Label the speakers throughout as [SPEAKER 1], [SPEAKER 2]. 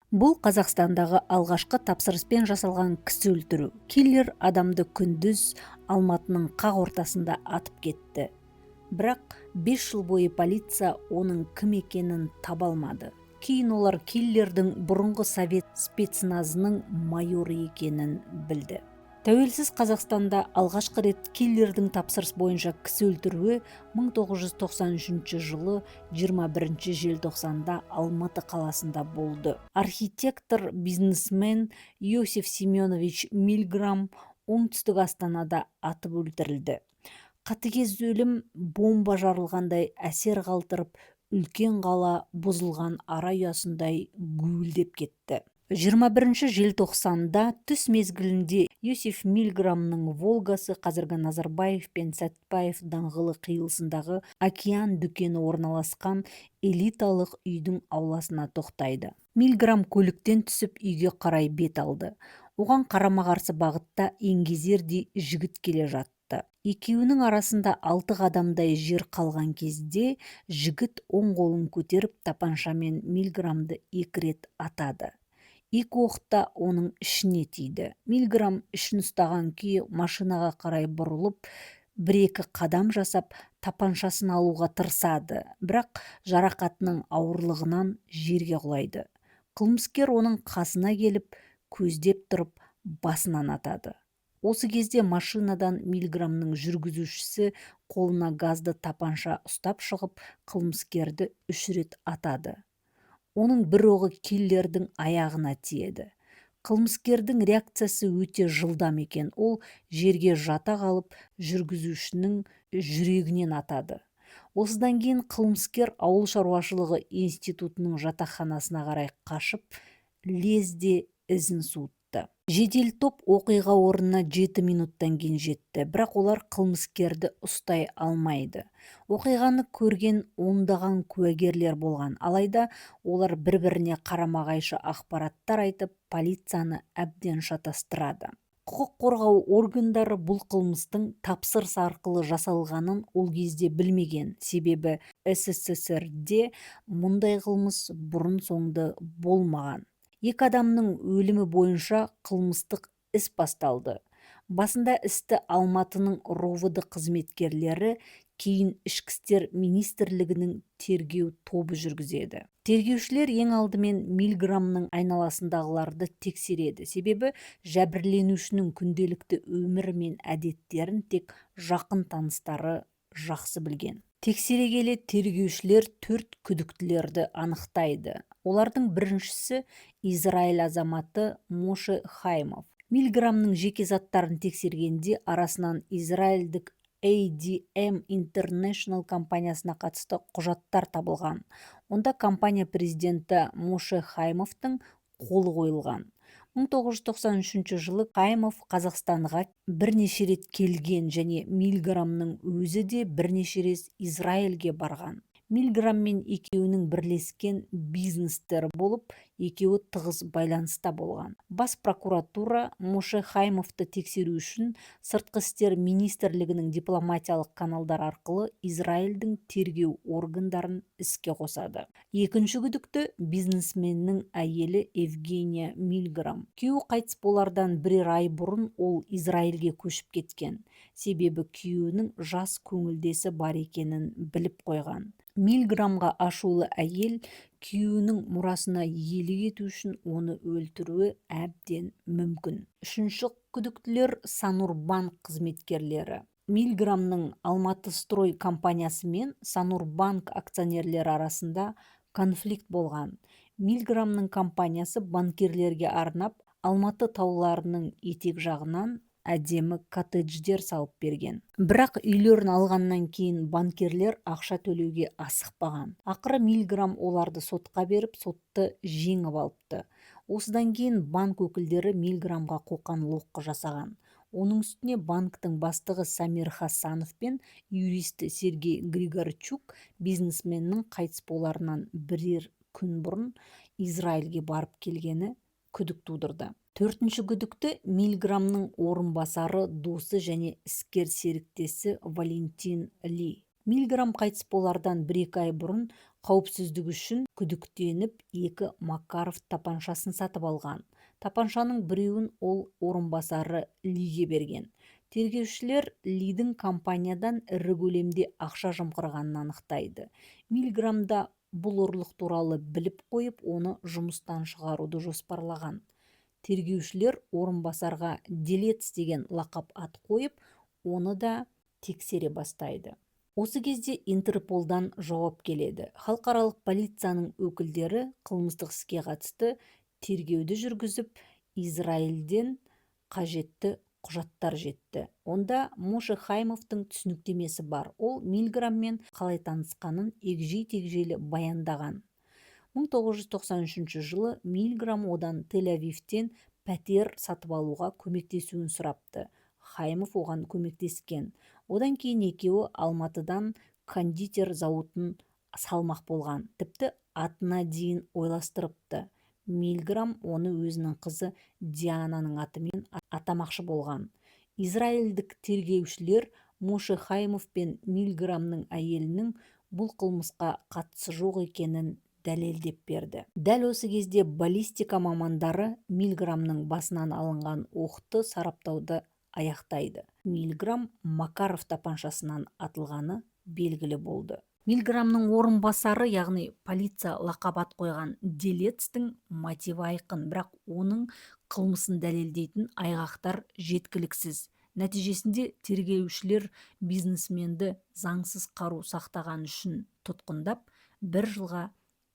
[SPEAKER 1] Бұл Қазақстандағы алғашқы тапсырыспен жасалған кісі өлтіру. Киллер адамды күндіз Алматының қақ ортасында атып кетті. Бірақ 5 жыл бойы полиция оның кім екенін таба алмады. Кейін олар киллердің бұрынғы совет спецназының майоры екенін білді. Тәуелсіз Қазақстанда алғашқы рет киллердің тапсырыс бойынша кісі өлтіруі 1993 жылы 21 желтоқсанда Алматы қаласында болды. Архитектор, бизнесмен Иосиф Семенович Мильграм оңтүстік Астанада атып өлтірілді. Қатыгез өлім бомба жарылғандай әсер қалдырып, үлкен қала бұзылған ара ұясындай гуілдеп кетті. 21 желтоқсанда түс мезгілінде Иосиф Мильграмның Волгасы қазіргі Назарбаев пен Сәтпаев даңғылы қиылысындағы Океан дүкені орналасқан элиталық үйдің ауласына тоқтайды. Мильграм көліктен түсіп үйге қарай бет алды. Оған қарама-қарсы бағытта еңгезердей жігіт келе жатты. Екеуінің арасында 6 қадамдай жер қалған кезде жігіт оң қолын көтеріп тапаншамен Мильграмды 2 рет атады. 2 оқта оның ішіне тиді. Мильграм ішін ұстаған күйі машинаға қарай бұрылып, 1-2 қадам жасап, тапаншасын алуға тырысады, бірақ жарақатының ауырлығынан жерге құлайды. Қылмыскер оның қасына келіп, көздеп тұрып, басынан атады. Осы кезде машинадан Мильграмның жүргізушісі қолына газды тапанша ұстап шығып, қылмыскерді 3 рет атады. Оның бір оғы киллердің аяғына тиеді. Қылмыскердің реакциясы өте жылдам екен. Ол жерге жата қалып, жүргізушінің жүрегінен атады. Осыдан кейін қылмыскер ауыл шаруашылығы институтының жатақханасына қарай қашып, лезде ізін суытты. Жедел топ оқиға орнына 7 минуттан кейін жетті, бірақ олар қылмыскерді ұстай алмайды. Оқиғаны көрген ондаған куәгерлер болған, алайда олар бір-біріне қарама-қайшы ақпараттар айтып, полицияны әбден шатастырады. Құқық қорғау органдары бұл қылмыстың тапсырыс арқылы жасалғанын ол кезде білмеген, себебі СССР-де мұндай қылмыс бұрын-соңды болмаған. 2 адамның өлімі бойынша қылмыстық іс басталды. Басында істі Алматының РОВД қызметкерлері, кейін Ішкі істер министрлігінің тергеу тобы жүргізеді. Тергеушілер ең алдымен Мильграмның айналасындағыларды тексереді, себебі жәбірленушінің күнделікті өмірі мен әдеттерін тек жақын таныстары жақсы білген. Тексере келе тергеушілер 4 күдіктілерді анықтайды. Олардың біріншісі Израиль азаматы Моше Хаймов. Мильграмның жеке заттарын тексергенде арасынан израильдік ADM International компаниясына қатысты құжаттар табылған. Онда компания президенті Моше Хаймовтың қолы қойылған. 1993 жылы Хаймов Қазақстанға бірнеше рет келген және Мильграмның өзі де бірнеше рет Израильге барған. Мильграммен екеуінің бірлескен бизнестері болып, екеуі тығыз байланыста болған. Бас прокуратура Моше Хаймовты тексеру үшін сыртқы істер министрлігінің дипломатиялық каналдар арқылы Израильдің тергеу органдарын іске қосады. Екінші күдікті бизнесменнің әйелі Евгения Мильграм. Күйеуі қайтыс болардан 1 ай бұрын ол Израильге көшіп кеткен, себебі күйеуінің жас көңілдесі бар екенін біліп қойған. Мильграмға ашулы әйел күйеуінің мұрасына иелік ету үшін оны өлтіруі әбден мүмкін. Үшінші күдіктілер Санурбанк қызметкерлері. Мильграмның Алматы строй компаниясы мен Санурбанк акционерлері арасында конфликт болған. Мильграмның компаниясы банкирлерге арнап Алматы тауларының етек жағынан әдемі коттедждер салып берген. Бірақ үйлерін алғаннан кейін банкирлер ақша төлеуге асықпаған. Ақыры Мильграм оларды сотқа беріп, сотты жеңіп алыпты. Осыдан кейін банк өкілдері Мильграмға қоқан-лоққы жасаған. Оның үстіне банктың бастығы Самир Хасанов пен юристі Сергей Григорчук бизнесменнің қайтыс боларынан 1 күн бұрын Израильге барып келгені күдік тудырды. 4-ші күдікті Мильграмның орынбасары, досы және іскер серіктесі Валентин Ли. Мильграм қайтыс болардан 1-2 ай бұрын Қауіпсіздігі үшін күдіктеніп екі Макаров тапаншасын сатып алған. Тапаншаның біреуін ол орынбасары Лиге берген. Тергеушілер Лидің компаниядан ірі көлемде ақша жымқырғанын анықтайды. Милграмда бұл ұрлық туралы біліп қойып, оны жұмыстан шығаруды жоспарлаған. Тергеушілер орынбасарға Делец деген лақап ат қойып, оны да тексере бастайды. Осы кезде Интерполдан жауап келеді. Халықаралық полицияның өкілдері қылмыстық іске қатысты тергеуді жүргізіп, Израильден қажетті құжаттар жетті. Онда Моше Хаймовтың түсініктемесі бар. Ол Милграммен қалай танысқанын егжей-тегжейлі баяндаған. 1993 жылы Милграм одан Тель-Авивтен пәтер сатып алуға көмектесуін сұрапты. Хаймов оған көмектескен. Одан кейін екеуі Алматыдан кондитер зауытын салмақ болған. Тіпті атына дейін ойластырыпты. Милграм оны өзінің қызы Диананың атымен атамақшы болған. Израильдік тергеушілер Моше Хаймов пен Милграмның әйелінің бұл қылмысқа қатысы жоқ екенін дәлелдеп берді. Дәл осы кезде баллистика мамандары Милграмның басынан алынған оқты сараптауды аяқтайды. Милграм Макаров тапаншасынан атылғаны белгілі болды. Милграмның орынбасары, яғни полиция лақап ат қойған Делецтің мотиві айқын, бірақ оның қылмысын дәлелдейтін айғақтар жеткіліксіз. Нәтижесінде тергеушілер бизнесменді заңсыз қару сақтаған үшін тұтқындап, 1 жылға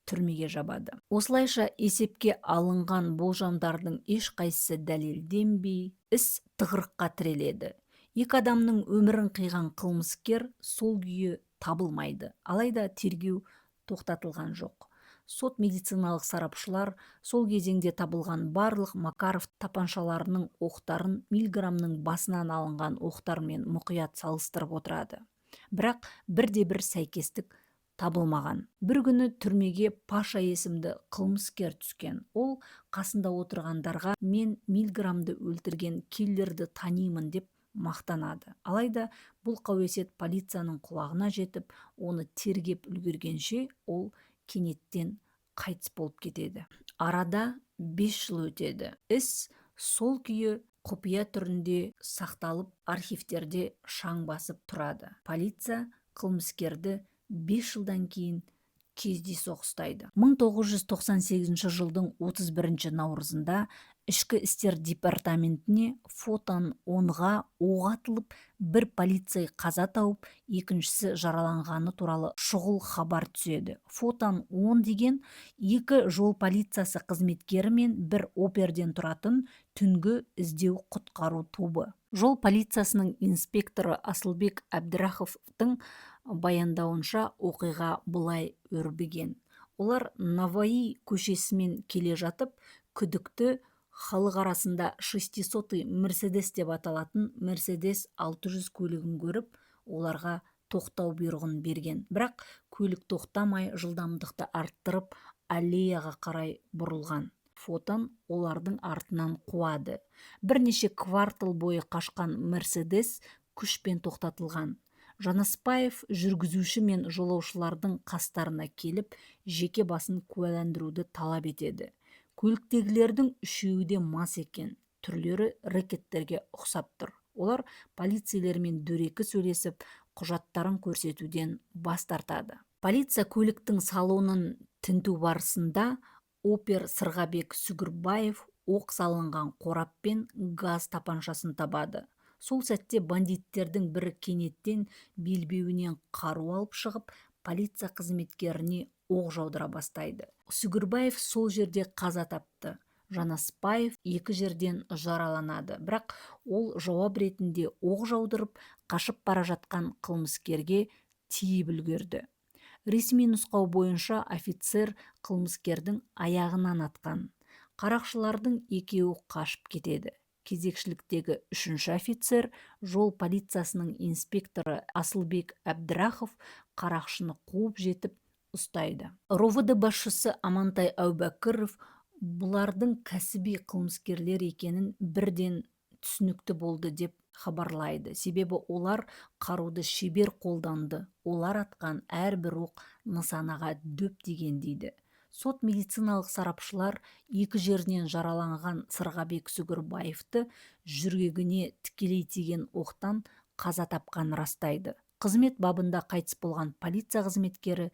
[SPEAKER 1] түрмеге жабады. Осылайша есепке алынған болжамдардың ешқайсысы дәлелденбей, іс тығырыққа тіреледі. Екі адамның өмірін қиған қылмыскер сол күйі табылмайды. Алайда тергеу тоқтатылған жоқ. Сот медициналық сарапшылар сол кезеңде табылған барлық Макаров тапаншаларының оқтарын Милграмның басынан алынған оқтармен мұқият салыстырып отырады. Бірақ бірде-бір сәйкестік табылмаған. Бір күні түрмеге Паша есімді қылмыскер түскен. Ол қасында отырғандарға мен Милграмды өлтірген киллерді танимын деп мақтанады. Алайда бұл қауесет полицияның құлағына жетіп, оны тергеп үлгергенше ол кенеттен қайтыс болып кетеді. Арада 5 жыл өтеді. Іс сол күйі құпия түрінде сақталып, архивтерде шаң басып тұрады. Полиция қылмыскерді 5 жылдан кейін кездейсоқ ұстайды. 1998 жылдың 31 наурызында Ішкі істер департаментіне Фотон 10-ға оқ атылып, бір полицей қаза тауып, екіншісі жараланғаны туралы шұғыл хабар түседі. Фотон 10 деген 2 жол полициясы қызметкері мен бір оперден тұратын түнгі іздеу құтқару тобы. Жол полициясының инспекторы Асылбек Әбдіраховтың баяндауынша оқиға былай өрбіген. Олар Наваи көшесімен келе жатып, күдікті халық арасында 600-й Мерседес деп аталатын Мерседес 600 көлігін көріп, оларға тоқтау бұйрығын берген. Бірақ көлік тоқтамай, жылдамдықты арттырып, аллеяға қарай бұрылған. Фотон олардың артынан қуады. Бірнеше квартал бойы қашқан Мерседес күшпен тоқтатылған. Жанаспаев жүргізуші мен жолаушылардың қастарына келіп, жеке басын куәландыруды талап етеді. Көліктегілердің үшеуі де мас екен, түрлері рэкеттерге ұқсап тұр. Олар полицейлермен дөрекі сөйлесіп, құжаттарын көрсетуден бас тартады. Полиция көліктің салонын тінту барысында опер Сырғабек Сүгірбаев оқ салынған қорап пен газ тапаншасын табады. Сол сәтте бандиттердің бірі кенеттен белбеуінен қару алып шығып, полиция қызметкеріне оқ жаудыра бастайды. Сүгірбаев сол жерде қаза тапты. Жанаспаев 2 жерден жараланады. Бірақ ол жауап ретінде оқ жаудырып, қашып бара жатқан қылмыскерге тиіп үлгерді. Ресми нұсқау бойынша офицер қылмыскердің аяғынан атқан. Қарақшылардың екеуі қашып кетеді. Кезекшіліктегі 3-ші офицер, жол полициясының инспекторы Асылбек Әбдірахов қарақшыны қуып жетіп ұстайды. РОВД басшысы Амантай Әубәкіров бұлардың кәсіби қылмыскерлер екенін бірден түсінікті болды деп хабарлайды. Себебі олар қаруды шебер қолданды. Олар атқан әрбір оқ нысанаға дөп тиген дейді. Сот медициналық сарапшылар екі жерінен жараланған Сырғабек Сүгірбаевты жүрегіне тікелей тиген оқтан қаза тапқанын растайды. Қызмет бабында қайтыс болған полиция қызметкері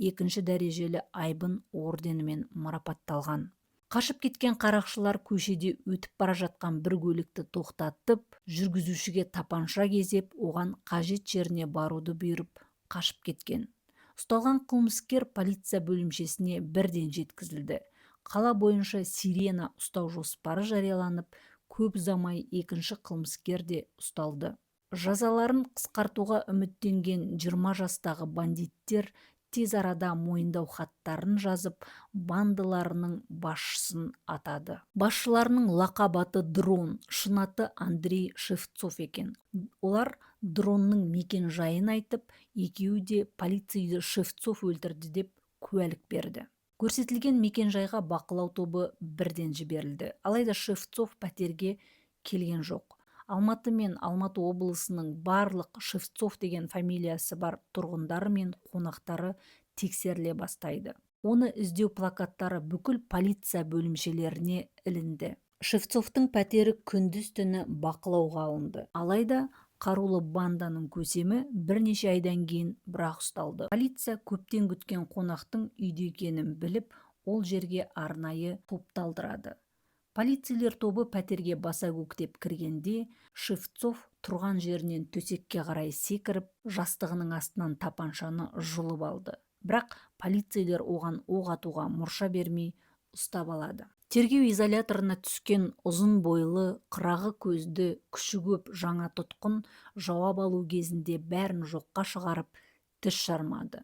[SPEAKER 1] екінші дәрежелі айбын орденімен марапатталған. Қашып кеткен қарақшылар көшеде өтіп бара жатқан бір көлікті тоқтатып, жүргізушіге тапанша кезеп, оған қажет жеріне баруды бұйырып қашып кеткен. Ұсталған қылмыскер полиция бөлімшесіне бірден жеткізілді. Қала бойынша сирена ұстау жоспары жарияланып, көп ұзамай екінші қылмыскер де ұсталды. Жазаларын қысқартуға үміттенген 20 жастағы бандиттер тез арада мойындау хаттарын жазып, бандыларының басшысын атады. Басшыларының лақап аты Дрон, шын аты Андрей Шевцов екен. Олар Дронның мекен жайын айтып, екеуі де полицейді Шевцов өлтірді деп куәлік берді. Көрсетілген мекен жайға бақылау тобы бірден жіберілді. Алайда Шевцов пәтерге келген жоқ. Алматы мен Алматы облысының барлық Шевцов деген фамилиясы бар тұрғындары мен қонақтары тексеріле бастайды. Оны іздеу плакаттары бүкіл полиция бөлімшелеріне ілінді. Шевцовтың пәтері күндіз-түні бақылауға алынды. Алайда қарулы банданың көсемі бірнеше айдан кейін бірақ ұсталды. Полиция көптен күткен қонақтың үйде екенін біліп, ол жерге арнайы топталдырады. Полицейлер тобы пәтерге баса көктеп кіргенде, Шевцов тұрған жерінен төсекке қарай секіріп, жастығының астынан тапаншаны жұлып алды. Бірақ полицейлер оған оқ атуға мұрша бермей ұстап алады. Тергеу изоляторына түскен ұзын бойлы, қырағы көзді, күші көп жаңа тұтқын жауап алу кезінде бәрін жоққа шығарып, тіс жармады.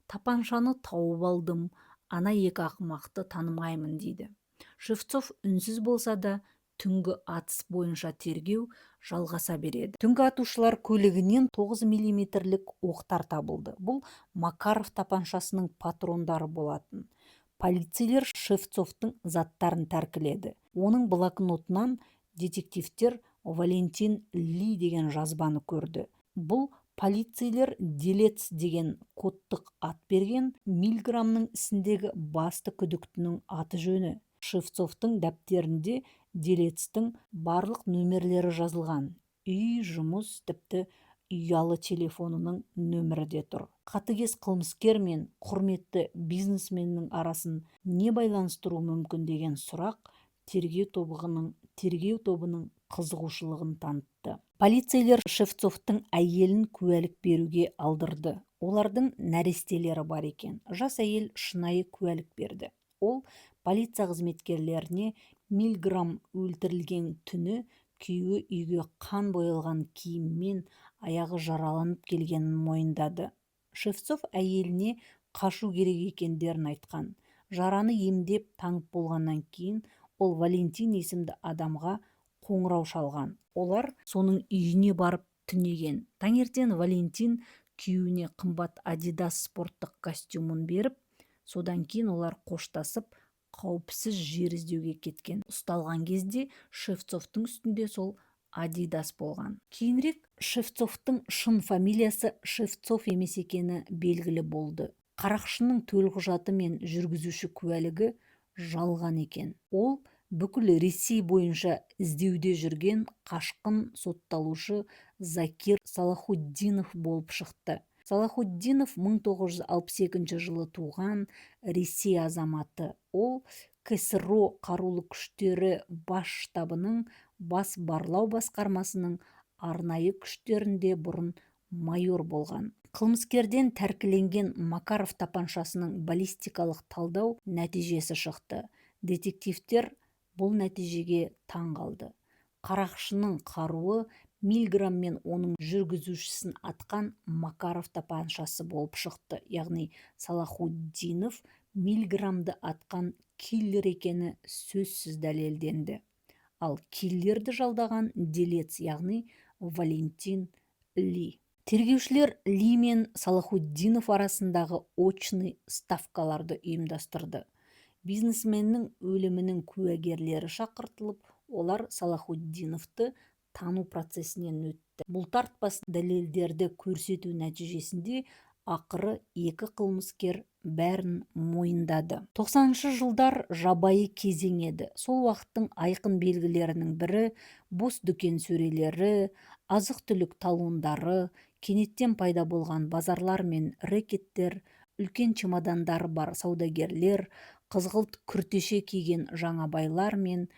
[SPEAKER 1] Тапаншаны тауып алдым, ана екі ақымақты танымаймын дейді. Шевцов үнсіз болса да, түнгі атыс бойынша тергеу жалғаса береді. Түнгі атушылар көлігінен 9 мм-лік оқтар табылды. Бұл Макаров тапаншасының патрондары болатын. Полицейлер Шевцовтың заттарын тәркіледі. Оның блокнотынан детективтер Валентин Ли деген жазбаны көрді. Бұл полицейлер Делец деген кодтық ат берген, миллиграмның ісіндегі басты күдіктінің аты жөні. Шевцовтың дәптерінде Делецтің барлық нөмерлері жазылған. Үй, жұмыс, тіпті ұялы телефонының нөмірі де тұр. Қатыгез қылмыскер мен құрметті бизнесменнің арасын не байланыстыру мүмкін деген сұрақ тергеу тобының қызығушылығын танытты. Полицейлер Шевцовтың әйелін куәлік беруге алдырды. Олардың нәрестелері бар екен. Жас әйел шынайы куәлік берді. Ол полиция қызметкерлеріне миллиграм өлтірілген түні күйеуі үйге қан боялған киіммен аяғы жараланып келгенін мойындады. Шевцов әйеліне қашу керек екендерін айтқан. Жараны емдеп таңып болғаннан кейін ол Валентин есімді адамға қоңырау шалған. Олар соның үйіне барып түнеген. Таңертең Валентин күйеуіне қымбат Adidas спорттық костюмын беріп, содан кейін олар қоштасып, қауіпсіз жер іздеуге кеткен. Ұсталған кезде Шевцовтың үстінде сол Adidas болған. Кейінірек Шевцовтың шын фамилиясы Шевцов емес екені белгілі болды. Қарақшының төлқұжаты мен жүргізуші куәлігі жалған екен. Ол бүкіл Ресей бойынша іздеуде жүрген қашқын сотталушы Закир Салахуддинов болып шықты. Салахуддинов 1962 жылы туған Ресей азаматы. Ол КСРО қарулы күштері бас штабының бас барлау басқармасының арнайы күштерінде бұрын майор болған. Қылмыскерден тәркіленген Макаров тапаншасының баллистикалық талдау нәтижесі шықты. Детективтер бұл нәтижеге таң қалды. Қарақшының қаруы миллиграм мен оның жүргізушісін атқан Макаров тапаншасы болып шықты. Яғни Салахуддинов миллиграмды атқан киллер екені сөзсіз дәлелденді. Ал киллерді жалдаған Делец, яғни Валентин Ли. Тергеушілер Ли мен Салахуддинов арасындағы очный ставкаларды ұйымдастырды. Бизнесменнің өлімінің куәгерлері шақыртылып, олар Салахуддиновты тану процесінен өтті. Бұлтартпас дәлелдерді көрсету нәтижесінде ақыры екі қылмыскер бәрін мойындады. 90-шы жылдар жабайы кезең еді. Сол уақыттың айқын белгілерінің бірі бос дүкен сөрелері, азық-түлік талондары, кенеттен пайда болған базарлар мен рэкеттер, үлкен чемодандары бар саудагерлер, қызғылт күртеше киген жаңабайлар мен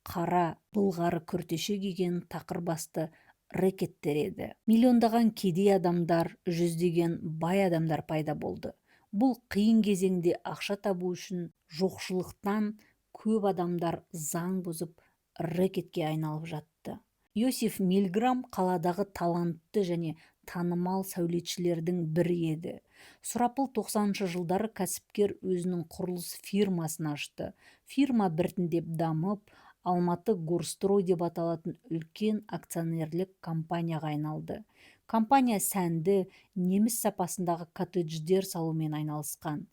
[SPEAKER 1] қара былғары күртеше киген тақырбасты рэкеттер еді. Миллиондаған кедей адамдар, жүздеген бай адамдар пайда болды. Бұл қиын кезеңде ақша табу үшін жоқшылықтан көп адамдар заң бұзып рэкетке айналып жатты. Йосиф Мильграм қаладағы талантты және танымал сәулетшілердің бірі еді. Сұрапыл 90-шы жылдары кәсіпкер өзінің құрылыс фирмасын ашты. Фирма біртіндеп дамып, Алматы Горстрой деп аталатын үлкен акционерлік компанияға айналды. Компания сәнді, неміс сапасындағы коттедждер салумен айналысқан.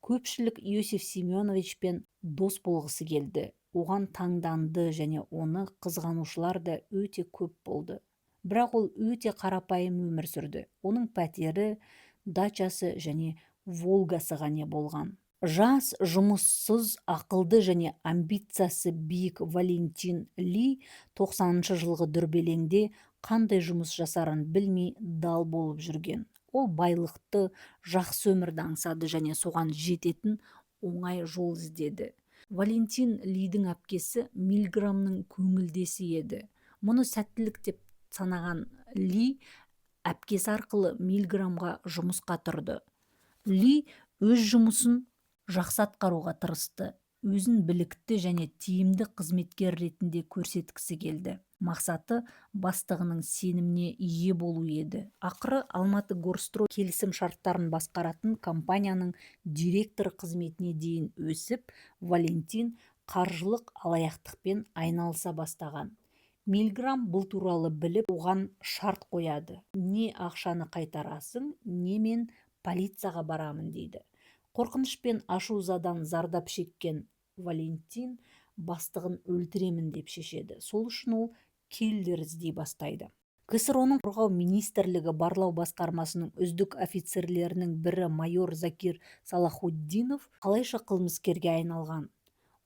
[SPEAKER 1] Көпшілік Иосиф Семеновичпен дос болғысы келді. Оған таңданды және оны қызғанушылар да өте көп болды. Бірақ ол өте қарапайым өмір сүрді. Оның пәтері, дачасы және Волгасы ғана болған. Жас, жұмыссыз, ақылды және амбициясы биік Валентин Ли 90-шы жылғы дүрбелеңде қандай жұмыс жасарын білмей дал болып жүрген. Ол байлықты, жақсы өмірді аңсады және соған жететін оңай жол іздеді. Валентин Лидің әпкесі Мильграмның көңілдесі еді. Мұны сәттілік деп санаған Ли әпкесі арқылы Мильграмға жұмысқа тұрды. Ли өз жұмысын жақсы атқаруға тырысты. Өзін білікті және тиімді қызметкер ретінде көрсеткісі келді. Мақсаты бастығының сеніміне ие болу еді. Ақыры Алматы Горстрой келісім шарттарын басқаратын компанияның директор қызметіне дейін өсіп, Валентин қаржылық алаяқтықпен айналыса бастаған. Мильграм бұл туралы біліп, оған шарт қояды. Не ақшаны қайтарасың, не мен полицияға барамын дейді. Қорқыныш пен ашу-ызадан зардап шеккен Валентин бастығын өлтіремін деп шешеді. Сол үшін ол киллер іздей бастайды. КСРО-ның қорғау министрлігі барлау басқармасының үздік офицерлерінің бірі майор Закир Салахуддинов қалайша қылмыскерге айналған.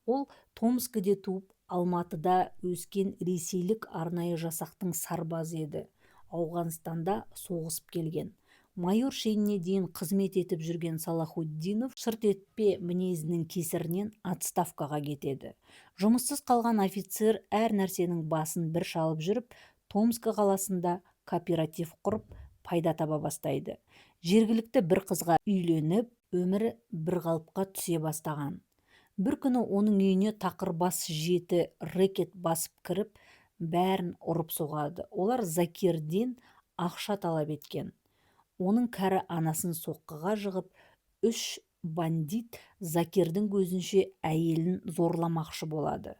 [SPEAKER 1] Ол Томскіде туып, Алматыда өскен ресейлік арнайы жасақтың сарбазы еді. Ауғанстанда соғысып келген. Майор шеніне дейін қызмет етіп жүрген Салахуддинов шырт етпе мінезінің кесірінен отставкаға кетеді. Жұмыссыз қалған офицер әр нәрсенің басын бір шалып жүріп, Томск қаласында кооператив құрып, пайда таба бастайды. Жергілікті бір қызға үйленіп, өмірі бір қалыпқа түсе бастаған. Бір күні оның үйіне тақырбас 7 рэкет басып кіріп, бәрін ұрып соғады. Олар Закирден ақша талап еткен. Оның кәрі анасын соққыға жығып, 3 бандит Закирдің көзінше әйелін зорламақшы болады.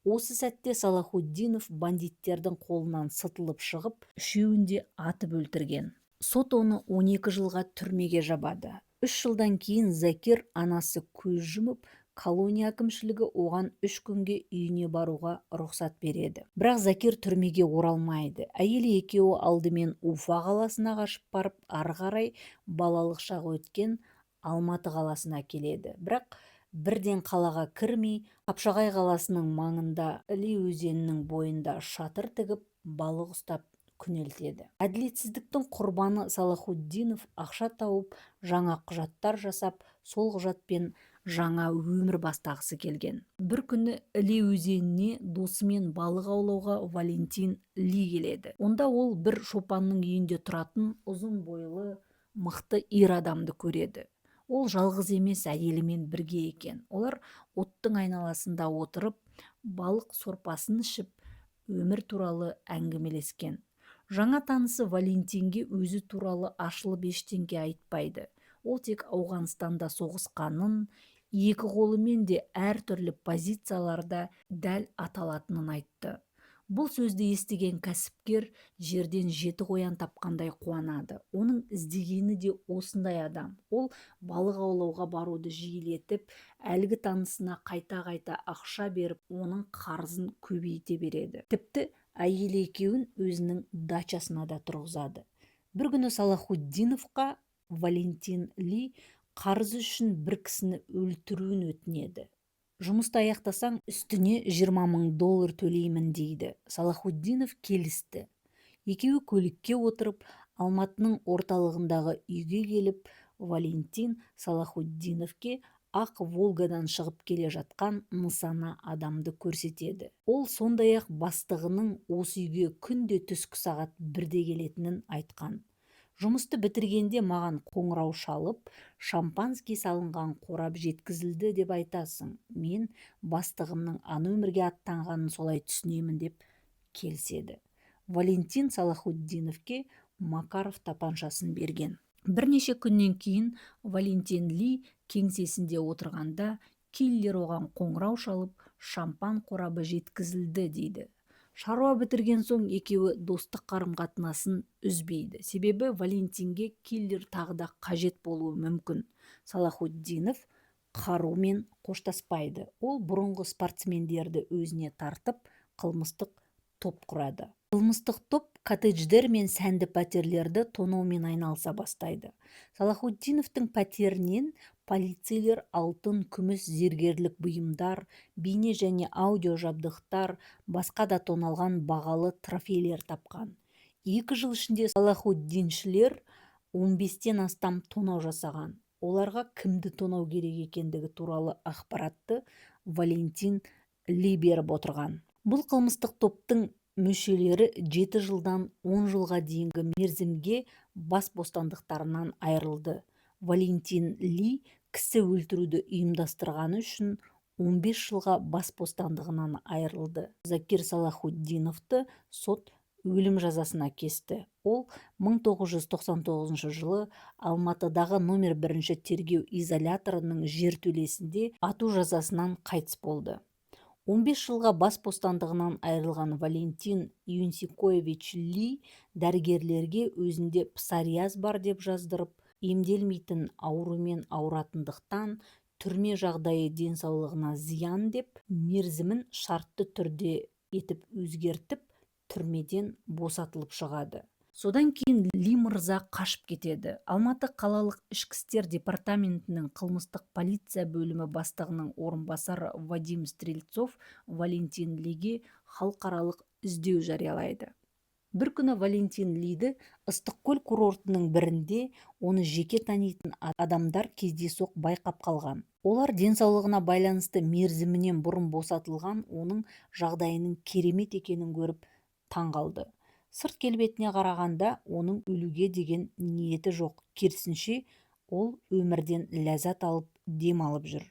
[SPEAKER 1] Осы сәтте Салахуддинов бандиттердің қолынан сытылып шығып, үшеуінде атып өлтірген. Сот оны 12 жылға түрмеге жабады. 3 жылдан кейін Закир анасы көз жұмып, колония әкімшілігі оған 3 күнге үйіне баруға рұқсат береді. Бірақ Закир түрмеге оралмайды. Әйелі екеуі алдымен Уфа қаласына қашып барып, ары қарай балалық шағы өткен Алматы қаласына келеді. Бірақ бірден қалаға кірмей, Қапшағай қаласының маңында Іле өзенінің бойында шатыр тігіп, балық ұстап күнелтеді. Әділетсіздіктің құрбаны Салахуддинов ақша тауып, жаңа құжаттар жасап, сол құжатпен жаңа өмір бастағысы келген. Бір күні Іле өзеніне досымен балық аулауға Валентин Ли келеді. Онда ол бір шопанның үйінде тұратын ұзын бойлы, мықты ер адамды көреді. Ол жалғыз емес, әйелімен бірге екен. Олар оттың айналасында отырып, балық сорпасын ішіп, өмір туралы әңгімелескен. Жаңа танысы Валентинге өзі туралы ашылып ештеңе айтпайды. Ол тек Ауғанстанда соғысқанын, екі қолымен де әртүрлі позицияларда дәл аталатынын айтты. Бұл сөзді естіген кәсіпкер жерден 7 қоян тапқандай қуанады. Оның іздегені де осындай адам. Ол балық аулауға баруды жиілетіп, әлгі танысына қайта-қайта ақша беріп, оның қарызын көбейте береді. Тіпті әйелі екеуін өзінің дачасына да тұрғызады. Бір күні Салахуддиновқа Валентин Ли қарызы үшін бір кісіні өлтіруін өтінеді. Жұмысты аяқтасаң, үстіне $20,000 төлеймін дейді. Салахуддинов келісті. Екеуі көлікке отырып, Алматының орталығындағы үйге келіп, Валентин Салахуддиновке ақ Волгадан шығып келе жатқан нысана адамды көрсетеді. Ол сондай-ақ бастығының осы үйге күнде түскі сағат 1-де келетінін айтқан. Жұмысты бітіргенде маған қоңырау шалып, шампанский салынған қорап жеткізілді деп айтасың. Мен бастығымның өмірге аттанғанын солай түсінемін деп келіседі. Валентин Салахуддиновке Макаров тапаншасын берген. Бірнеше күннен кейін Валентин Ли кеңсесінде отырғанда киллер оған қоңырау шалып, шампан қорабы жеткізілді дейді. Шаруа бітірген соң екеуі достық қарым-қатынасын үзбейді. Себебі Валентинге киллер тағы да қажет болуы мүмкін. Салахуддинов қарумен қоштаспайды. Ол бұрынғы спортсмендерді өзіне тартып, қылмыстық топ құрады. Қылмыстық топ коттедждер мен сәнді пәтерлерді тонаумен айналыса бастайды. Салахуддиновтың пәтерінен полицейлер алтын, күміс, зергерлік бұйымдар, бейне және аудио жабдықтар, басқа да тоналған бағалы трофейлер тапқан. 2 жыл ішінде Салахуддиншілер 15-тен астам тонау жасаған. Оларға кімді тонау керек екендігі туралы ақпаратты Валентин Ли беріп отырған. Бұл қылмыстық топтың мүшелері 7 жылдан 10 жылға дейінгі мерзімге бас бостандықтарынан айырылды. Валентин Ли кісі өлтіруді ұйымдастырғаны үшін 15 жылға бас бостандығынан айырылды. Закир Салахуддиновты сот өлім жазасына кесті. Ол 1999 жылы Алматыдағы номер 1 тергеу изоляторының жертөлесінде ату жазасынан қайтыс болды. 15 жылға бас бостандығынан айырылған Валентин Юнсикоевич Ли дәрігерлерге өзінде псориаз бар деп жаздырып, емделмейтін аурумен ауыратындықтан түрме жағдайы денсаулығына зиян деп, мерзімін шартты түрде етіп өзгертіп, түрмеден босатылып шығады. Содан кейін Ли мырза қашып кетеді. Алматы қалалық ішкі істер департаментінің қылмыстық полиция бөлімі бастығының орынбасары Вадим Стрельцов Валентин Лиге халықаралық іздеу жариялайды. Бір күні Валентин Лиді Ыстықкөл курортының бірінде оны жеке танитын адамдар кездейсоқ байқап қалған. Олар денсаулығына байланысты мерзімінен бұрын босатылған оның жағдайының керемет екенін көріп таңғалды. Сырт келбетіне қарағанда оның өлуге деген ниеті жоқ. Керісінше, ол өмірден ләззат алып демалып жүр.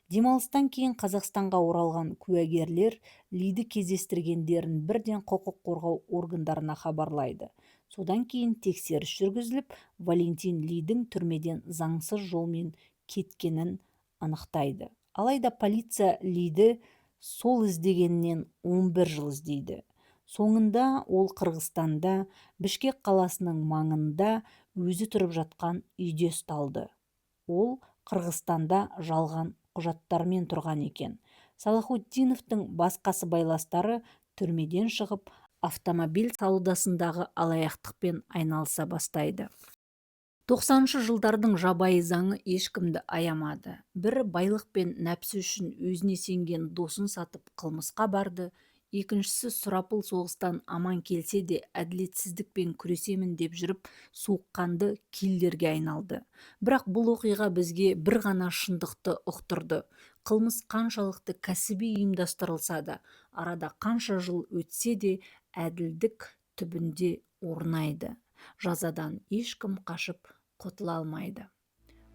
[SPEAKER 1] Демалыстан кейін Қазақстанға оралған куәгерлер Лиді кездестіргендерін бірден құқық қорғау органдарына хабарлайды. Содан кейін тексеріс жүргізіліп, Валентин Лидің түрмеден заңсыз жолмен кеткенін анықтайды. Алайда полиция Лиді сол іздегеннен 11 жыл іздейді. Соңында ол Қырғызстанда, Бішкек қаласының маңында өзі тұрып жатқан үйде ұсталды. Ол Қырғызстанда жалған құжаттармен тұрған екен. Салахуддиновтың басқасы байластары түрмеден шығып, автомобиль саудасындағы алаяқтықпен айналыса бастайды. 90-шы жылдардың жабайы заңы ешкімді аямады. Бірі байлық пен нәпсі үшін өзіне сенген досын сатып қылмысқа барды. Екіншісі сұрапыл соғыстан аман келсе де әділетсіздікпен күресемін деп жүріп, суыққанды киллерге айналды. Бірақ бұл оқиға бізге бір ғана шындықты ұқтырды. Қылмыс қаншалықты кәсіби ұйымдастырылса да, арада қанша жыл өтсе де, әділдік түбінде орнайды. Жазадан ешкім қашып құтыла алмайды.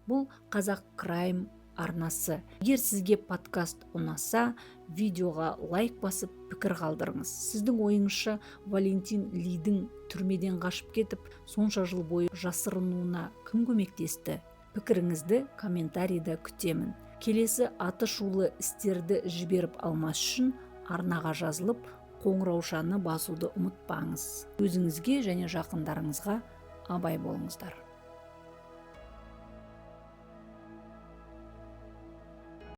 [SPEAKER 1] Бұл Қазақ Крайм арнасы. Егер сізге подкаст ұнаса, видеоға лайк басып пікір қалдырыңыз. Сіздің ойыңызша Валентин Лидің түрмеден қашып кетіп, сонша жыл бойы жасырынуына кім көмектесті? Пікіріңізді комментарийда күтемін. Келесі аты шулы істерді жіберіп алмас үшін арнаға жазылып, қоңыраушаны басуды ұмытпаңыз. Өзіңізге және жақындарыңызға абай болыңыздар.